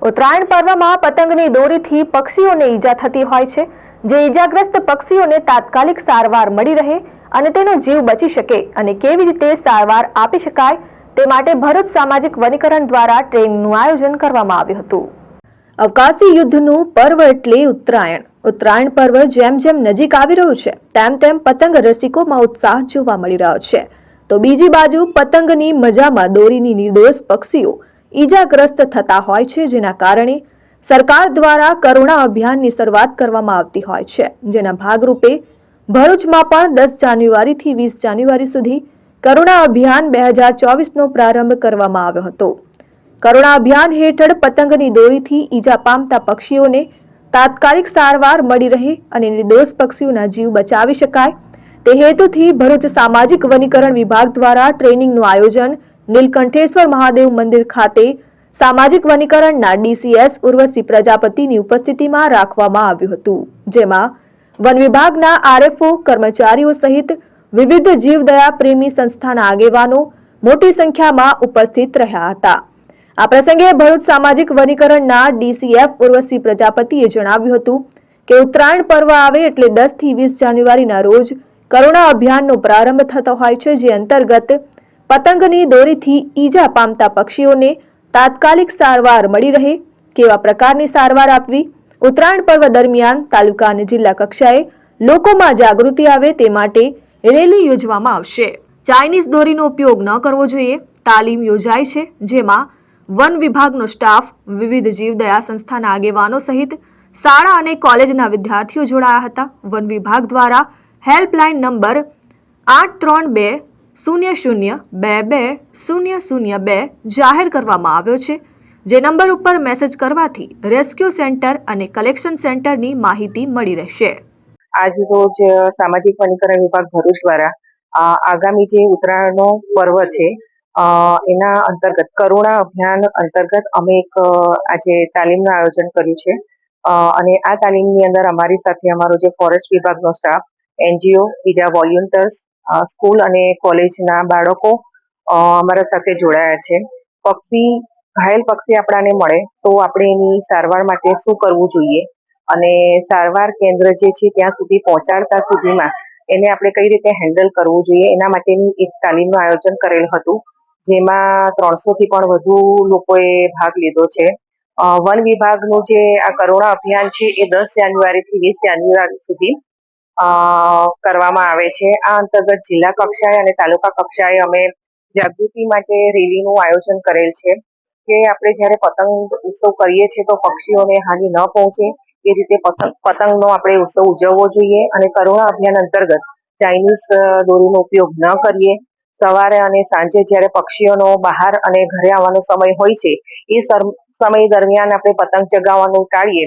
ઉત્તરાયણ પર્વમાં પતંગની દોરીથી પક્ષીઓને ઈજા થતી હોય છે, જે ઈજાગ્રસ્ત પક્ષીઓને તાત્કાલિક સારવાર મળી રહે અને તેનો જીવ બચી શકે અને કેવી રીતે સારવાર આપી શકાય તે માટે ભરૂચ સામાજિક વનીકરણ દ્વારા ટ્રેનિંગનું આયોજન કરવામાં આવ્યું હતું। અવકાશી યુદ્ધનું પર્વ એટલે ઉત્તરાયણ। ઉત્તરાયણ પર્વ જેમ જેમ નજીક આવી રહ્યું છે તેમ તેમ પતંગ રસિકોમાં ઉત્સાહ જોવા મળી રહ્યો છે, તો બીજી બાજુ પતંગની મજામાં દોરીની નિર્દોષ પક્ષીઓ ઈજાગ્રસ્ત થતા હોય છે, જેના કારણે સરકાર દ્વારા કરુણા અભિયાનની શરૂઆત કરવામાં આવતી હોય છે, જેના ભાગરૂપે ભરૂચમાં પણ 10 જાન્યુઆરીથી 20 જાન્યુઆરી સુધી કરુણા અભિયાન 2024નો પ્રારંભ કરવામાં આવ્યો હતો। કરુણા અભિયાન હેઠળ પતંગની દોરીથી ઈજા પામતા પક્ષીઓને તાત્કાલિક સારવાર મળી રહે અને નિર્દોષ પક્ષીઓના જીવ બચાવી શકાય તે હેતુથી ભરૂચ સામાજિક વનીકરણ વિભાગ દ્વારા ટ્રેનિંગનું આયોજન નીલકંઠેશ્વર મહાદેવ મંદિર ખાતે સામાજિક વનીકરણના ડીસીએસ ઉર્વશી પ્રજાપતિની ઉપસ્થિતિમાં રાખવામાં આવ્યું હતું, જેમાં વન વિભાગના આરએફઓ કર્મચારીઓ સહિત વિવિધ જીવદયા પ્રેમી સંસ્થાના આગેવાનો મોટી સંખ્યામાં ઉપસ્થિત રહ્યા હતા। આ પ્રસંગે ભરૂચ સામાજિક વનીકરણના ડીસીએફ ઉર્વશી પ્રજાપતિએ જણાવ્યું હતું કે ઉત્તરાયણ પર્વ આવે એટલે 10 થી 20 જાન્યુઆરીના રોજ કરુણા અભિયાનનો પ્રારંભ થતો હોય છે, જે અંતર્ગત પતંગની દોરીથી ઈજા પામતા પક્ષીઓને તાત્કાલિક સારવાર મળી રહે કેવા પ્રકારની સારવાર આપવી, ઉત્તરાયણ પર્વ દરમિયાન તાલુકા અને જિલ્લા કક્ષાએ લોકોમાં જાગૃતિ આવે તે માટે રેલી યોજવામાં આવશે। ચાઇનીઝ દોરીનો ઉપયોગ ન કરવો જોઈએ તાલીમ યોજાઈ છે, જેમાં વન વિભાગનો સ્ટાફ, વિવિધ જીવદયા સંસ્થાના આગેવાનો સહિત શાળા અને કોલેજના વિદ્યાર્થીઓ જોડાયા હતા। વન વિભાગ દ્વારા હેલ્પલાઇન નંબર 8320022002 જાહેર કરવામાં આવ્યો છે, જે નંબર ઉપર મેસેજ કરવાથી રેસ્ક્યુ સેન્ટર અને કલેક્શન સેન્ટરની માહિતી મળી રહેશે। આજ રોજ સામાજિક વનીકરણ વિભાગ ભરૂચ દ્વારા આગામી જે ઉત્તરાયણનો પર્વ છે એના અંતર્ગત કરુણા અભિયાન અંતર્ગત અમે એક આજે તાલીમનું આયોજન કર્યું છે અને આ તાલીમની અંદર અમારી સાથે અમારો જે ફોરેસ્ટ વિભાગનો સ્ટાફ, એનજીઓ, બીજા વોલ્યુન્ટર્સ, સ્કૂલ અને કોલેજના બાળકો અમારા સાથે જોડાયા છે। ઘાયલ પક્ષી આપણાને મળે તો આપણે એની સારવાર માટે શું કરવું જોઈએ અને સારવાર કેન્દ્ર જે છે ત્યાં સુધી પહોંચાડતા સુધીમાં એને આપણે કઈ રીતે હેન્ડલ કરવું જોઈએ એના માટેની એક તાલીમનું આયોજન કરેલ હતું, જેમાં 300થી પણ વધુ લોકોએ ભાગ લીધો છે। વન વિભાગનું જે આ કરુણા અભિયાન છે એ 10 જાન્યુઆરીથી 20 જાન્યુઆરી સુધી કરવામાં આવે છે। આ અંતર્ગત જિલ્લા કક્ષાએ અને તાલુકા કક્ષાએ અમે જાગૃતિ માટે રેલીનું આયોજન કરેલ છે કે આપણે જ્યારે પતંગ ઉત્સવ કરીએ છીએ તો પક્ષીઓને હાનિ ન પહોંચે એ રીતે પતંગનો આપણે ઉત્સવ ઉજવવો જોઈએ અને કરુણા અભિયાન અંતર્ગત ચાઇનીઝ દોરીનો ઉપયોગ ન કરીએ। સવારે અને સાંજે જ્યારે પક્ષીઓનો બહાર અને ઘરે આવવાનો સમય હોય છે એ સમય દરમિયાન આપણે પતંગ ચગાવવાનું ટાળીએ।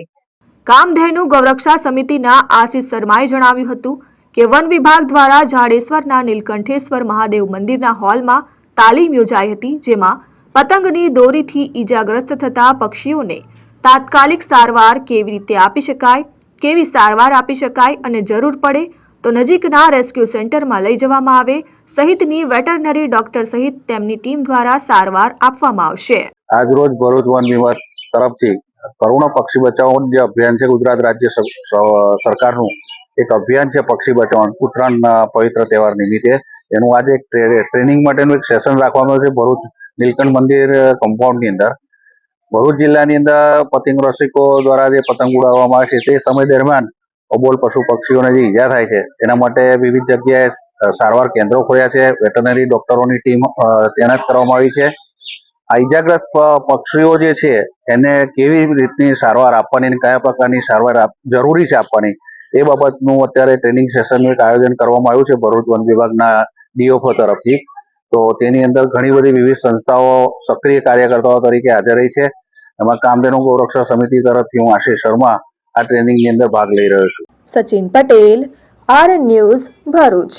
કામધેનુ ગૌરક્ષા સમિતિના આશિષ શર્માએ જણાવ્યું હતું કે વન વિભાગ દ્વારા જાડેશ્વરના નીલકંઠેશ્વર મહાદેવ મંદિરના હોલમાં તાલીમ યોજાઈ હતી, જેમાં પતંગની દોરીથી ઈજાગ્રસ્ત થતા પક્ષીઓને તાત્કાલિક સારવાર કેવી રીતે આપી શકાય, કેવી સારવાર આપી શકાય અને જરૂર પડે તો નજીકના રેસ્ક્યુ સેન્ટરમાં લઈ જવામાં આવે સહિતની વેટરનરી ડોક્ટર સહિત તેમની ટીમ દ્વારા સારવાર આપવામાં આવશે। આજરોજ ભરૂચ વન વિભાગ તરફથી કરુણા પક્ષી બચાવવાનું જે અભિયાન છે, ગુજરાત રાજ્ય સરકારનું એક અભિયાન છે પક્ષી બચાવવાનું ઉત્તરાયણના પવિત્ર તહેવાર નિમિત્તે, એનું આજે એક ટ્રેનિંગ માટેનું એક સેશન રાખવામાં આવ્યું છે ભરૂચ નીલકંઠ મંદિર કમ્પાઉન્ડની અંદર। ભરૂચ જિલ્લાની અંદર પતંગ રસિકો દ્વારા જે પતંગ ઉડાવવામાં આવે છે તે સમય દરમિયાન અબોલ પશુ પક્ષીઓને જે ઈજા થાય છે એના માટે વિવિધ જગ્યાએ સારવાર કેન્દ્રો ખોલ્યા છે, વેટરનરી ડોક્ટરોની ટીમ તૈનાત કરવામાં આવી છે। આ ઈજાગ્રસ્ત પક્ષીઓ જે છે એને કેવી રીતની સારવાર આપવાની અને કયા પ્રકારની સારવાર જરૂરી છે આપવાની એ બાબતનું અત્યારે ટ્રેનિંગ સેશનનું એક આયોજન કરવામાં આવ્યું છે ભરૂચ વન વિભાગના ડીઓફઓ તરફથી। તો તેની અંદર ઘણી બધી વિવિધ સંસ્થાઓ સક્રિય કાર્યકર્તાઓ તરીકે હાજર રહી છે। એમાં કામધેનુ ગૌરક્ષા સમિતિ તરફથી હું આશિષ શર્મા આ ટ્રેનિંગની અંદર ભાગ લઈ રહ્યો છું। Sachin Patel, R news, Bharuch.